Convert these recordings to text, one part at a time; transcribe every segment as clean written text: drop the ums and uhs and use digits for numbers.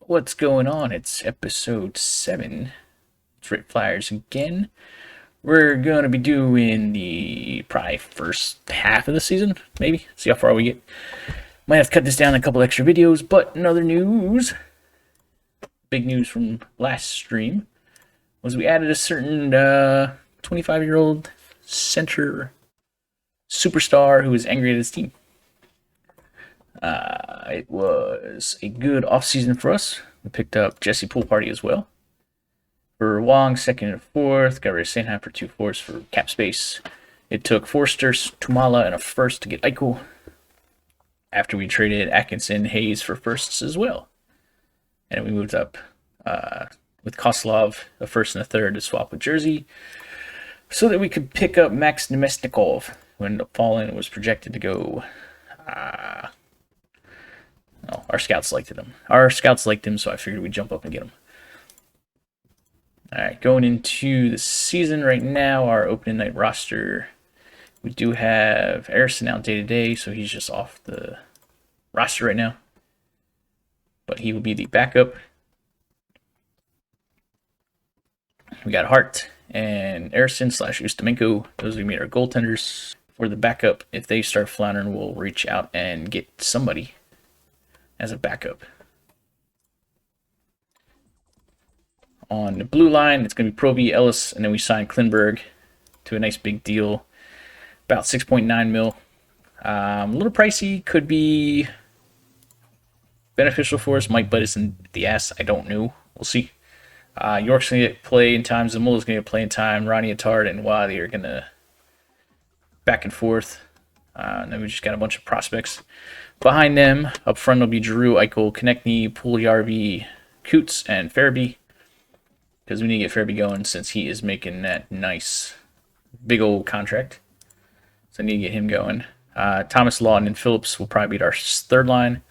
What's going on? It's episode 7. It's Rip Flyers again. We're going to be doing the probably first half of the season, maybe. See how far we get. Might have to cut this down a couple extra videos, but in other news, big news from last stream was we added a certain 25-year-old center superstar who was angry at his team. It was a good offseason for us. We picked up Jesse Pool Party as well. For Wong, second and fourth. Got rid of Sanheim for 2 fourths for cap space. It took Forster, Tumala, and a first to get Eichel. After we traded Atkinson, Hayes for firsts as well. And we moved up with Koslov, a first and a third to swap with Jersey, so that we could pick up Max Nemesnikov when the fall-in was projected to go. Our scouts liked him. So I figured we'd jump up and get him. All right, going into the season right now, our opening night roster, we do have Harrison out day-to-day, so he's just off the roster right now. But he will be the backup. We got Hart and Harrison / Ustimenko. Those are going to be our goaltenders. For the backup, if they start floundering, we'll reach out and get somebody as a backup. On the blue line, it's going to be Proby, Ellis, and then we signed Klinberg to a nice big deal, about 6.9 mil. A little pricey, could be beneficial for us. Might bite us in the ass. I don't know. We'll see. York's going to get play in time. Zamula's going to get play in time. Ronnie Attard and Wadi are going to back and forth. And then we just got a bunch of prospects. Behind them, up front will be Giroux, Eichel, Konechny, Puljujärvi, Coots, and Farabee. Because we need to get Farabee going since he is making that nice big old contract. So I need to get him going. Thomas Lawton and Phillips will probably be our third line.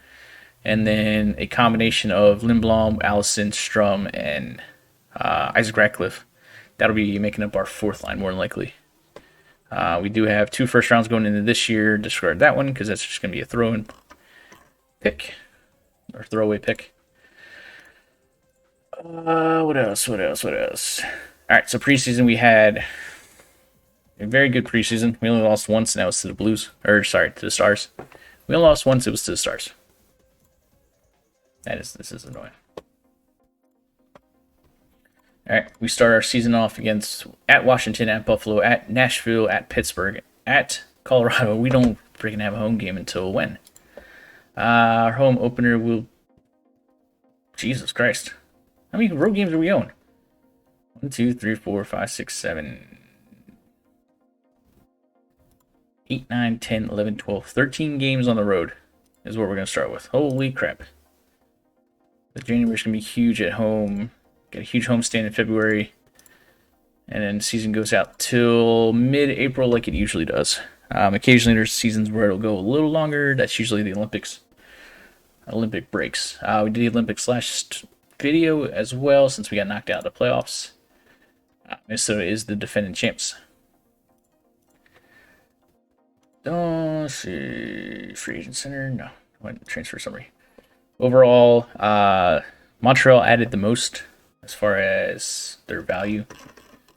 And then a combination of Lindblom, Allison, Strum, and Isaac Ratcliffe. That'll be making up our fourth line more than likely. We do have 2 first rounds going into this year. Discard that one because that's just going to be a throw-in pick or throwaway pick. What else? All right, so preseason we had a very good preseason. We only lost once, and that was to the Blues. To the Stars. We only lost once, it was to the Stars. This is annoying. All right, we start our season off at Washington, at Buffalo, at Nashville, at Pittsburgh, at Colorado. We don't freaking have a home game until when? Our home opener will... Jesus Christ. How many road games are we going? 1, 2, 3, 4, 5, 6, 7, 8, 9, 10, 11, 12, 13 games on the road is what we're going to start with. Holy crap. The January's going to be huge at home. Got a huge homestand in February. And then the season goes out till mid-April like it usually does. Occasionally there's seasons where it'll go a little longer. That's usually the Olympic breaks. We did the Olympics last video as well since we got knocked out of the playoffs. Minnesota is the defending champs. Let's see. Free agent center? No. Went transfer summary. Overall, Montreal added the most as far as their value.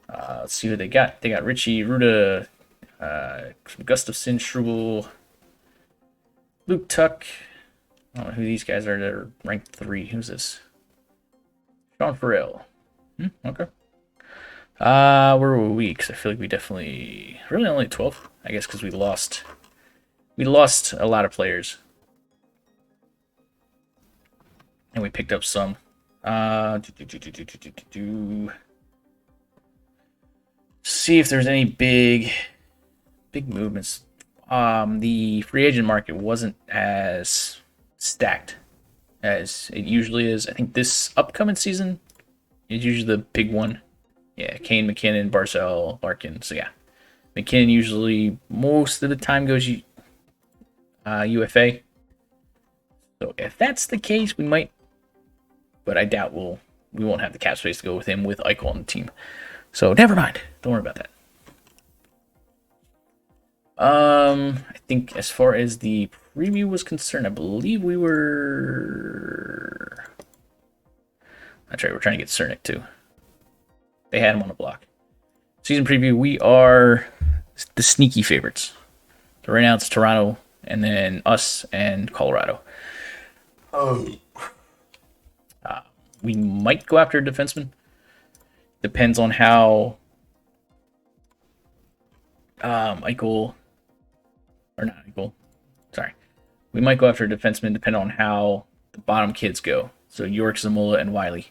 Let's see who they got. They got Richie, Ruda, Gustafson, Struble, Luke Tuck. I don't know who these guys are. They're ranked 3. Who's this? Sean Farrell. Okay. Where were we? Because I feel like we definitely... Really only 12, I guess, because we lost a lot of players. And we picked up some. See if there's any big movements. The free agent market wasn't as stacked as it usually is. I think this upcoming season is usually the big one. Yeah, Kane, McKinnon, Barzell, Larkin. So yeah, McKinnon usually most of the time goes UFA. So if that's the case, we might, but I doubt we won't have the cap space to go with him with Eichel on the team. So never mind. Don't worry about that. I think as far as the preview was concerned, I believe we were That's right, we're trying to get Cernic too. They had him on the block. Season preview, we are the sneaky favorites. So right now it's Toronto, and then us and Colorado. We might go after a defenseman. Depends on how Eichel, or not Eichel, sorry. We might go after a defenseman depending on how the bottom kids go. So York, Zamula, and Wiley.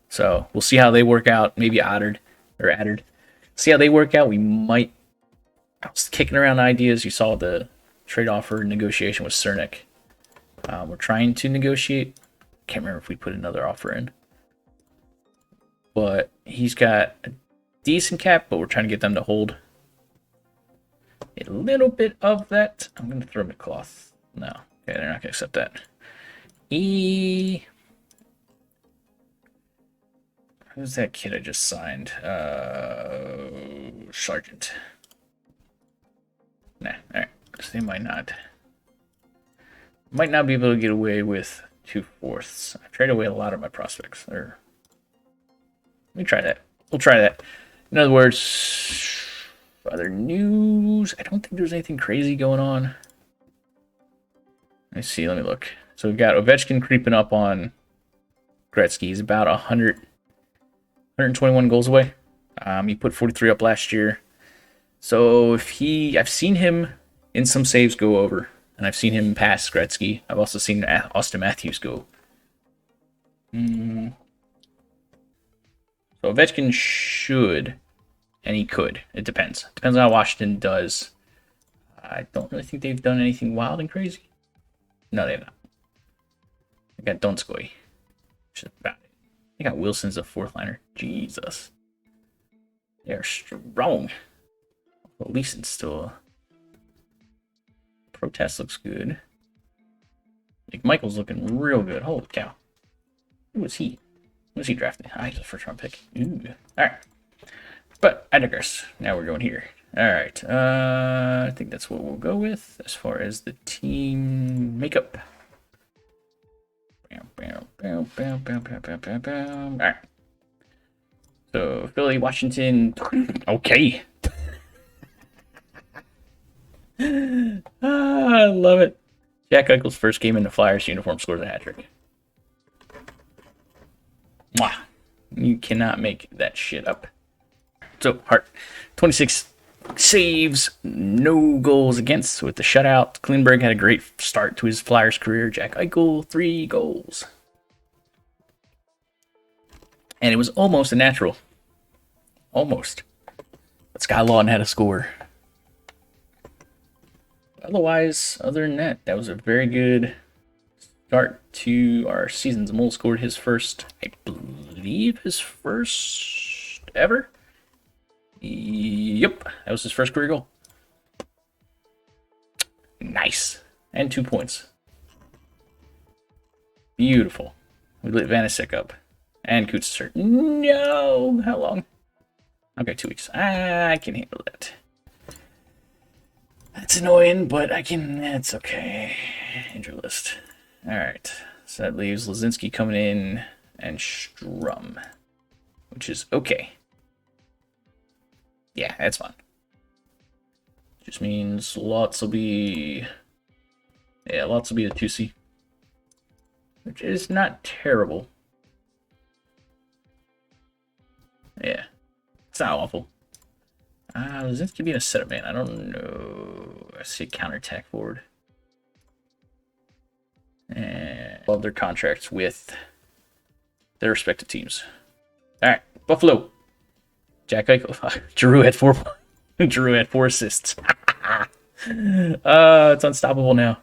So we'll see how they work out. Maybe Oddard. See how they work out. We might. I was kicking around ideas. You saw the trade offer negotiation with Cernic. We're trying to negotiate. Can't remember if we put another offer in. But he's got a decent cap, but we're trying to get them to hold a little bit of that. I'm going to throw him a cloth. No. Okay, they're not going to accept that. Who's that kid I just signed? Sargent. Nah, alright. So they might not be able to get away with 2/4. I've traded away a lot of my prospects. Let me try that. We'll try that. In other words, other news. I don't think there's anything crazy going on. Let me see. Let me look. So we've got Ovechkin creeping up on Gretzky. He's about 121 goals away. He put 43 up last year. So I've seen him in some saves go over, and I've seen him pass Gretzky. I've also seen Austin Matthews go. So Ovechkin should, and he could. It depends. Depends on how Washington does. I don't really think they've done anything wild and crazy. No, they have not. They got Donskoy. Which is about it. They got Wilson's a fourth liner. Jesus. They are strong. Well, at least it's still. Protest looks good. Like Michael's looking real good. Holy cow. Who was he? Who was he drafted? He's a first round pick. Ooh. Alright. But I digress. Now we're going here. Alright. I think that's what we'll go with as far as the team makeup. Alright. So Philly, Washington. Okay. I love it. Jack Eichel's first game in the Flyers uniform scores a hat trick. Mwah. You cannot make that shit up. So, Hart, 26 saves, no goals against with the shutout. Klingberg had a great start to his Flyers career. Jack Eichel, 3 goals. And it was almost a natural. Almost. But Scott Lawton had a score. Otherwise, other than that, that was a very good start to our seasons. Mole scored his first, I believe, his first ever. Yep, that was his first career goal. Nice. And 2 points. Beautiful. We lit Vanasek up. And Coots hurt. No! How long? Okay, 2 weeks. I can handle that. That's annoying, but it's okay. Injury list. Alright. So that leaves Lazinski coming in and Strum. Which is okay. Yeah, that's fine. Just means lots will be... Yeah, lots will be a 2C. Which is not terrible. Yeah. It's not awful. Lazinski being a setup man. I don't know. I see a counterattack forward. And love their contracts with their respective teams. Alright, Buffalo. Jack Eichel. Giroux had 4 Giroux had 4 assists. It's unstoppable now.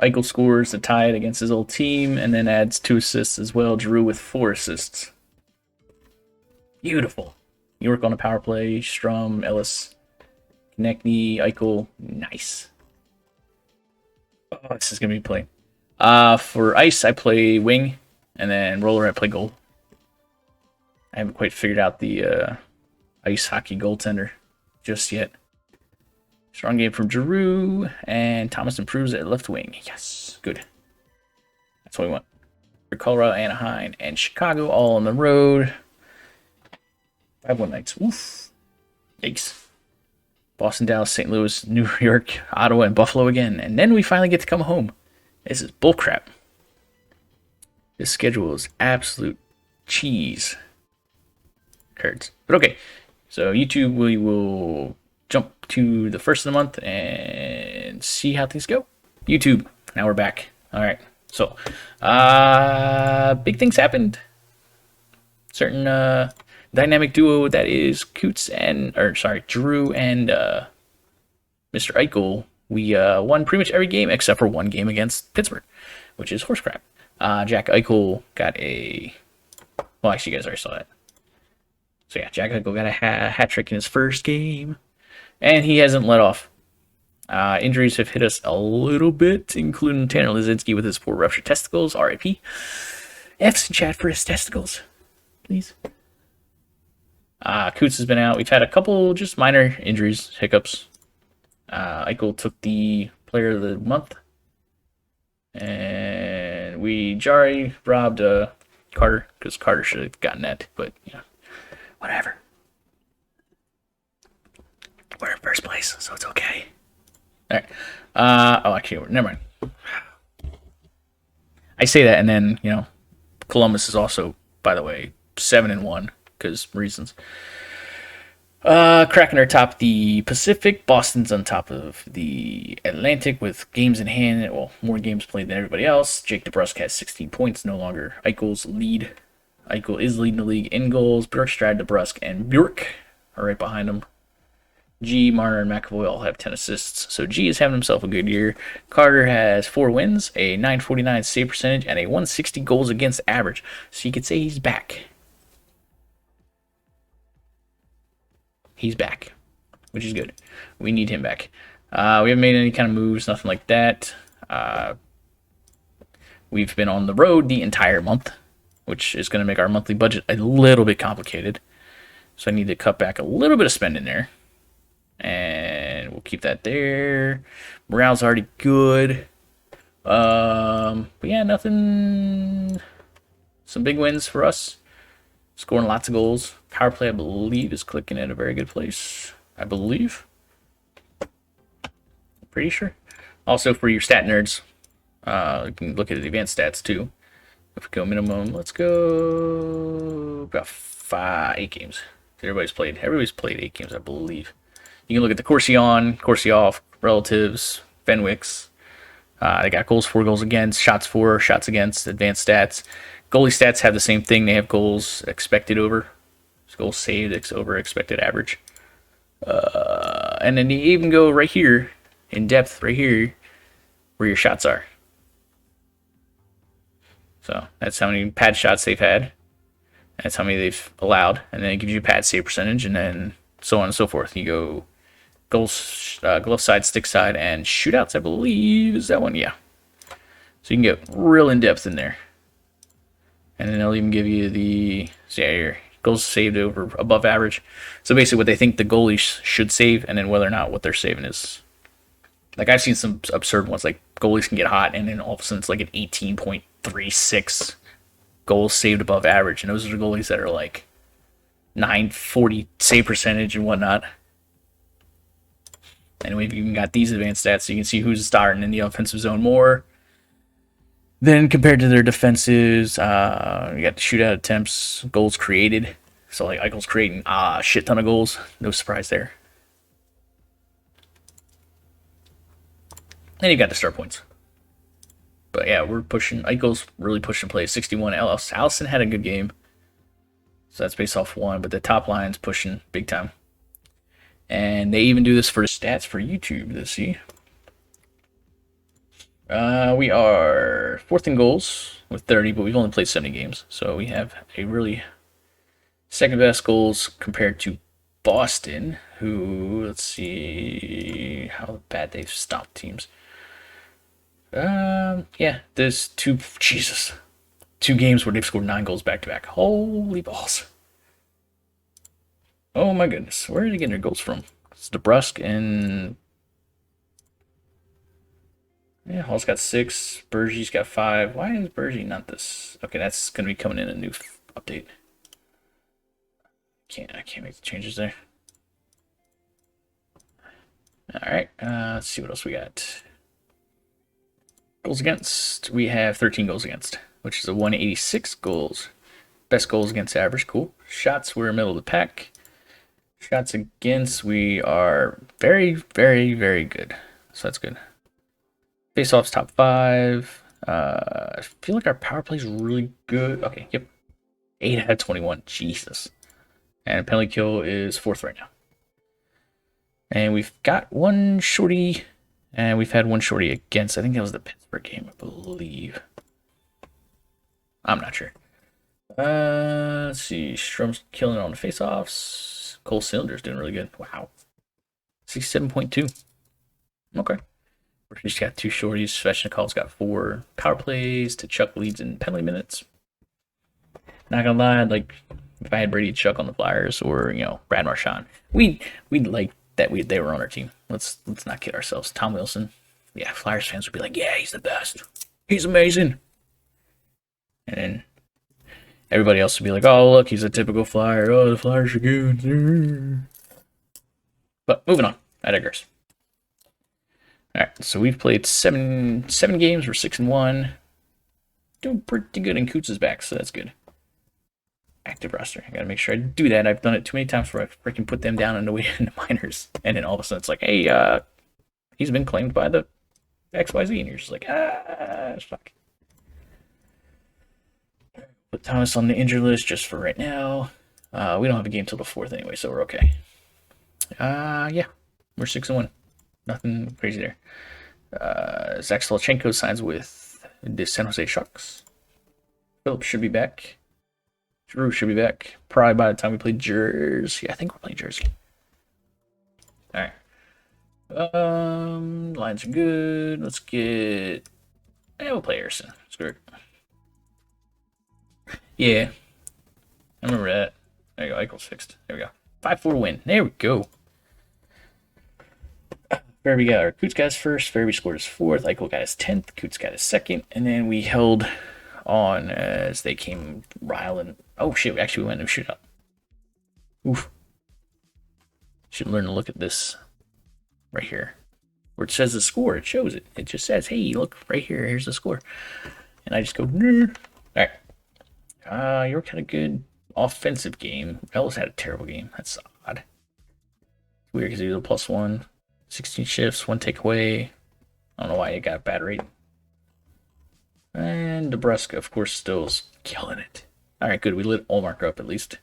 Eichel scores to tie it against his old team and then adds 2 assists as well. Giroux with 4 assists. Beautiful. York on a power play. Strum, Ellis, Konechny, Eichel. Nice. Oh, this is going to be playing. For ice, I play wing. And then roller, I play goal. I haven't quite figured out the ice hockey goaltender just yet. Strong game from Giroux. And Thomas improves at left wing. Yes. Good. That's what we want. Colorado, Anaheim, and Chicago all on the road. 5-1 nights. Oof. Yikes. Boston, Dallas, St. Louis, New York, Ottawa, and Buffalo again. And then we finally get to come home. This is bullcrap. This schedule is absolute cheese curds. But okay. So YouTube, we will jump to the first of the month and see how things go. YouTube, now we're back. All right. So, big things happened. Certain dynamic duo that is Giroux and Mr. Eichel. We won pretty much every game except for one game against Pittsburgh, which is horse crap. Jack Eichel got a. Well, actually, you guys already saw that. So yeah, Jack Eichel got a hat trick in his first game, and he hasn't let off. Injuries have hit us a little bit, including Tanner Lazinski with his 4 ruptured testicles. R.I.P. F's in chat for his testicles, please. Coots has been out. We've had a couple just minor injuries, hiccups. Eichel took the player of the month. And Jari robbed Carter, because Carter should have gotten that, but yeah, whatever. We're in first place, so it's okay. All right. Actually, never mind. I say that, and then Columbus is also, by the way, 7-1 because reasons. Kraken are top the Pacific. Boston's on top of the Atlantic with games in hand. Well, more games played than everybody else. Jake DeBrusk has 16 points, no longer Eichel's lead. Eichel is leading the league in goals. Bjorkstrad, DeBrusk, and Bjork are right behind him. G, Marner, and McAvoy all have 10 assists. So G is having himself a good year. Carter has 4 wins, a 949 save percentage, and a 160 goals against average. So you could say he's back. He's back, which is good. We need him back. We haven't made any kind of moves, nothing like that. We've been on the road the entire month, which is going to make our monthly budget a little bit complicated. So I need to cut back a little bit of spending there. And we'll keep that there. Morale's already good. But yeah, nothing. Some big wins for us. Scoring lots of goals. Power play, I believe, is clicking at a very good place. I believe. Pretty sure. Also, for your stat nerds, you can look at the advanced stats too. If we go minimum, let's go about 8 games. Everybody's played 8 games, I believe. You can look at the Corsi on, Corsi off, relatives, Fenwicks. They got goals for, goals against, shots for, shots against, advanced stats. Goalie stats have the same thing. They have goals expected over, goals saved over expected average. And then you even go right here, in depth, right here, where your shots are. So that's how many pad shots they've had. That's how many they've allowed. And then it gives you pad save percentage, and then so on and so forth. You go goals, glove side, stick side, and shootouts, I believe. Is that one? Yeah. So you can get real in-depth in there. And then they'll even give you the your goals saved over above average. So basically what they think the goalies should save, and then whether or not what they're saving is. Like I've seen some absurd ones, like goalies can get hot, and then all of a sudden it's like an 18.36 goals saved above average. And those are the goalies that are like 940 save percentage and whatnot. And we've even got these advanced stats, so you can see who's starting in the offensive zone more. Then compared to their defenses, you got the shootout attempts, goals created. So like Eichel's creating a shit ton of goals. No surprise there. And you got the star points. But yeah, we're pushing. Eichel's really pushing play. 61. Allison had a good game. So that's based off 1. But the top line's pushing big time. And they even do this for the stats for YouTube to see. We are 4th in goals with 30, but we've only played 70 games. So we have a really second best goals compared to Boston, who, let's see how bad they've stopped teams. Yeah, there's 2 games where they've scored 9 goals back to back. Holy balls. Oh my goodness. Where are they getting their goals from? It's DeBrusk and Yeah, Hall's got 6. Bergie's got 5. Why is Bergie not this? Okay, that's gonna be coming in a new update. I can't make the changes there. All right, let's see what else we got. Goals against. We have 13 goals against, which is a 186 goals. Best goals against average. Cool. Shots, we're middle of the pack. Shots against, we are very, very, very good. So that's good. Face-offs, top 5. I feel like our power play is really good. Okay, yep. 8 out of 21. Jesus. And penalty kill is 4th right now. And we've got one shorty, and we've had one shorty against. I think that was the Pittsburgh game, I believe. I'm not sure. Let's see. Strum's killing it on the face-offs. Cole Cylinder's doing really good. Wow. 67.2. Okay. She's got 2 shorties. Sveshnikov's got 4 power plays. To Chuck leads in penalty minutes. Not gonna lie, like if I had Brady Chuck on the Flyers or Brad Marchand, we'd like that they were on our team. Let's not kid ourselves. Tom Wilson, yeah, Flyers fans would be like, yeah, he's the best. He's amazing. And then everybody else would be like, oh, look, he's a typical Flyer. Oh, the Flyers are good. But moving on. I digress. All right, so we've played seven games. We're 6-1. Doing pretty good, and Coots is back, so that's good. Active roster. I gotta make sure I do that. I've done it too many times where I freaking put them down in the minors, and then all of a sudden it's like, hey, he's been claimed by the XYZ, and you're just like, fuck. Put Thomas on the injured list just for right now. We don't have a game till the 4th anyway, so we're okay. Yeah, we're 6-1. Nothing crazy there. Zach Stolchenko signs with the San Jose Sharks. Phillips should be back. Giroux should be back probably by the time we play Jersey. I think we're playing Jersey. All right. Lines are good. Let's get. We'll play Harrison. Screw it. Yeah, I remember that. There you go. Eichel's fixed. There we go. 5-4 win. There we go. Farabee got our Coots got his first. Farabee scored his 4th. Eichel got his 10th. Coots got his 2nd. And then we held on as they came riling. Oh shit! We went into shootout. Oof. Should learn to look at this right here, where it says the score. It shows it. It just says, "Hey, look right here. Here's the score," and I just go, "Nerd." All right. You're kind of good. Offensive game. Ellis had a terrible game. That's odd. It's weird because he was a +1. 16 shifts, 1 takeaway. I don't know why he got a bad rate. And Nebraska, of course, still is killing it. All right, good. We lit Olmark up at least.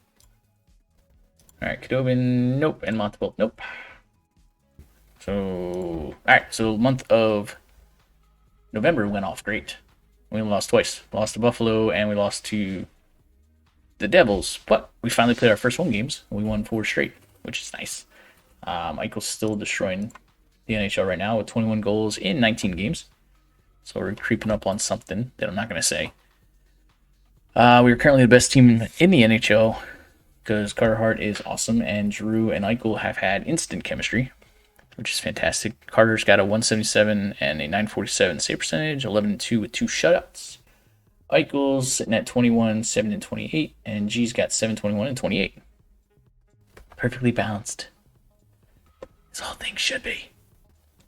All right, Kadobin, nope. And Montebolt, nope. So, all right. So, month of November went off great. We lost twice. Lost to Buffalo and we lost to the Devils. But we finally played our first home games. We won 4 straight, which is nice. Eichel's still destroying the NHL right now with 21 goals in 19 games. So we're creeping up on something that I'm not going to say. We are currently the best team in the NHL because Carter Hart is awesome, and Giroux and Eichel have had instant chemistry, which is fantastic. Carter's got a 177 and a 947 save percentage, 11-2 with 2 shutouts. Eichel's sitting at 21, 7 and 28, and G's got 7, 21 and 28. Perfectly balanced. As all things should be.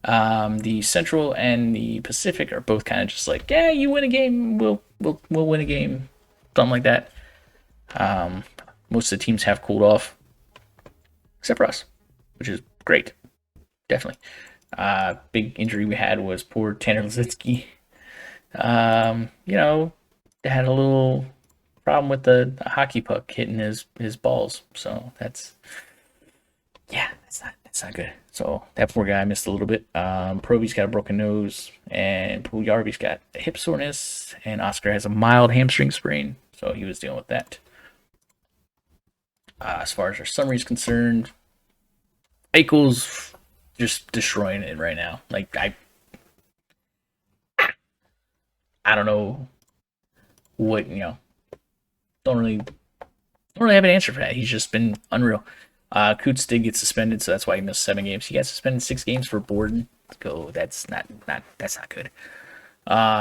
The Central and the Pacific are both kind of just like, yeah, you win a game, we'll win a game, something like that. Most of the teams have cooled off, except for us, which is great, definitely. Big injury we had was poor Tanner Lizitsky. They had a little problem with the hockey puck hitting his balls, so that's not good. So that poor guy missed a little bit. Proby's got a broken nose, and Puljujärvi's got a hip soreness, and Oscar has a mild hamstring sprain, so he was dealing with that. As far as our summary is concerned, Eichel's just destroying it right now. Like I don't know what don't really have an answer for that. He's just been unreal. Coots did get suspended, so that's why he missed 7 games. He got suspended 6 games for Borden. Let's go. That's not good.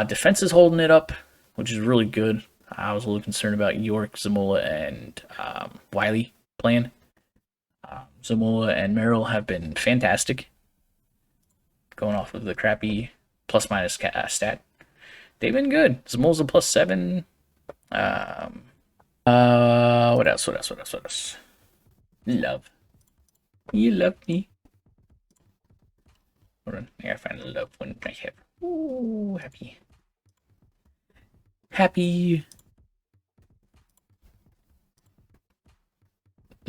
Defense is holding it up, which is really good. I was a little concerned about York, Zamola, and Wiley playing. Zamola and Merrill have been fantastic. Going off of the crappy plus minus stat, they've been good. Zamola's a +7. What else? What else? What else? What else? Love. You love me. Hold on. I gotta find a love one I have. Ooh, happy. Happy.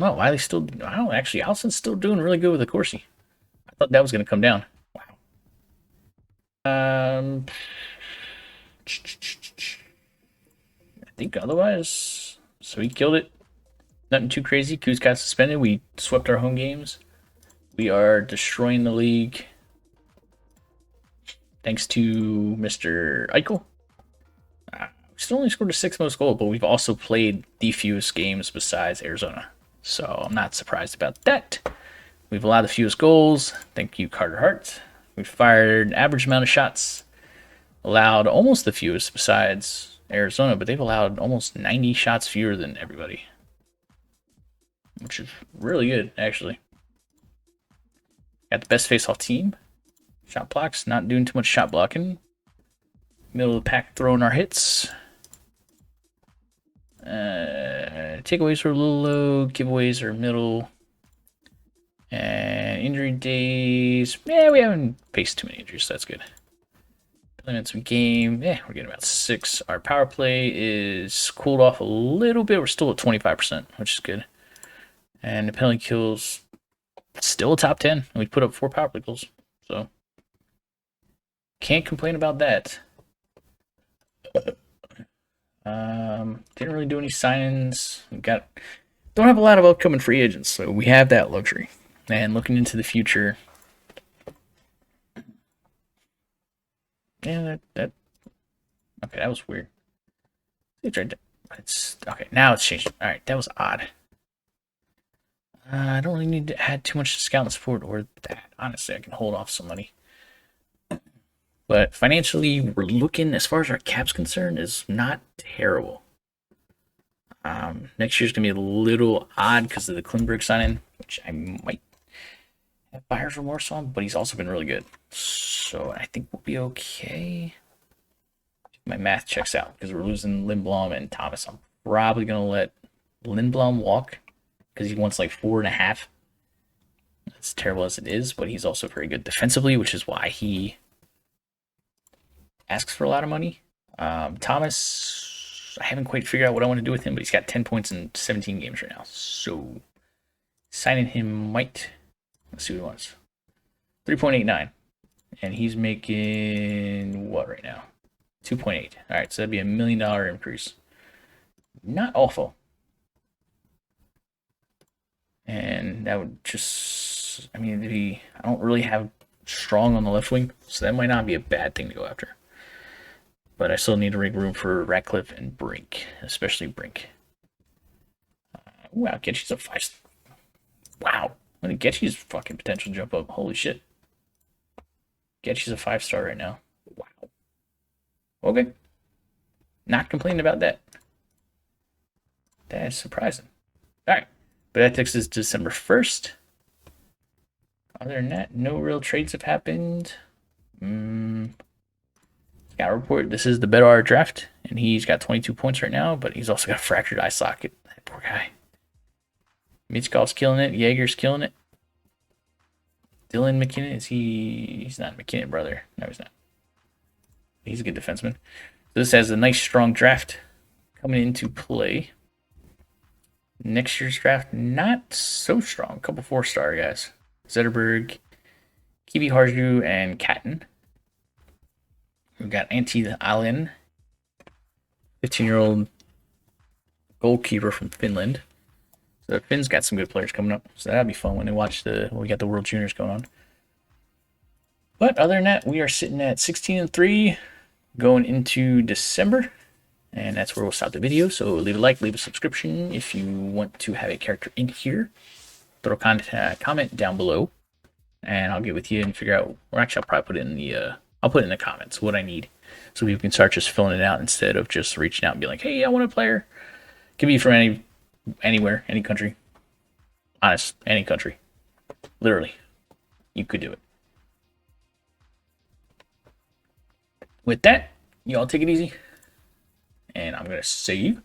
Oh, Wiley's still. I don't actually. Allison's still doing really good with the Corsi. I thought that was gonna come down. Wow. I think otherwise. So he killed it. Nothing too crazy. Kuz got suspended. We swept our home games. We are destroying the league. Thanks to Mr. Eichel. We still only scored a 6th most goal, but we've also played the fewest games besides Arizona. So I'm not surprised about that. We've allowed the fewest goals. Thank you, Carter Hart. We've fired an average amount of shots. Allowed almost the fewest besides Arizona, but they've allowed almost 90 shots fewer than everybody. Which is really good, actually. Got the best face-off team. Shot blocks, not doing too much shot blocking. Middle of the pack throwing our hits. Takeaways are a little low. Giveaways are middle. And injury days. Yeah, we haven't faced too many injuries, so that's good. Minutes of game. Yeah, we're getting about 6. Our power play is cooled off a little bit. We're still at 25%, which is good. And the penalty kills still a top 10. We put up 4 power play goals. So can't complain about that. Didn't really do any signings. Don't have a lot of upcoming free agents, so we have that luxury. And looking into the future, yeah, okay, that was weird. It's okay. Now it's changed. All right, that was odd. I don't really need to add too much to scout and support or that. Honestly, I can hold off some money. But financially, we're looking, as far as our cap's concerned, is not terrible. Next year's going to be a little odd because of the Klimberg signing, which I might have buyer's remorse on, but he's also been really good. So I think we'll be okay. My math checks out because we're losing Lindblom and Thomas. I'm probably going to let Lindblom walk because he wants like 4.5. As terrible as it is, but he's also very good defensively, which is why he asks for a lot of money. Thomas, I haven't quite figured out what I want to do with him, but he's got 10 points in 17 games right now. So signing him might, let's see what he wants. 3.89. And he's making what right now? 2.8. All right, so that'd be $1 million increase. Not awful. And that would just, I mean, I don't really have strong on the left wing, so that might not be a bad thing to go after. But I still need to make room for Ratcliffe and Brink, especially Brink. Wow, Getchy's a 5. Wow, when did Getchy's fucking potential jump up? Holy shit. Getchy's a 5-star right now. Wow. Okay. Not complaining about that. That is surprising. All right. But that takes us to December 1st. Other than that, no real trades have happened. Scout report. This is the Bedard draft, and he's got 22 points right now, but he's also got a fractured eye socket. That poor guy. Mitchkov's killing it. Jaeger's killing it. Dylan McKinnon, he's not McKinnon, brother. No, he's not. He's a good defenseman. So this has a nice, strong draft coming into play. Next year's draft, not so strong. A couple 4-star guys. Zetterberg, Kiwi Harju, and Katten. We've got Antti Allen, 15-year-old goalkeeper from Finland. So Finn's got some good players coming up. So that'll be fun when we got the World Juniors going on. But other than that, we are sitting at 16-3 going into December. And that's where we'll stop the video. So leave a like, leave a subscription if you want to have a character in here. Throw a comment down below. and I'll get with you and figure out. Or actually, I'll probably put it in the I'll put it in the comments what I need, so people can start just filling it out instead of just reaching out and be like, "Hey, I want a player." Could be from anywhere, any country. Honest, any country. Literally, you could do it. With that, y'all take it easy, and I'm gonna see you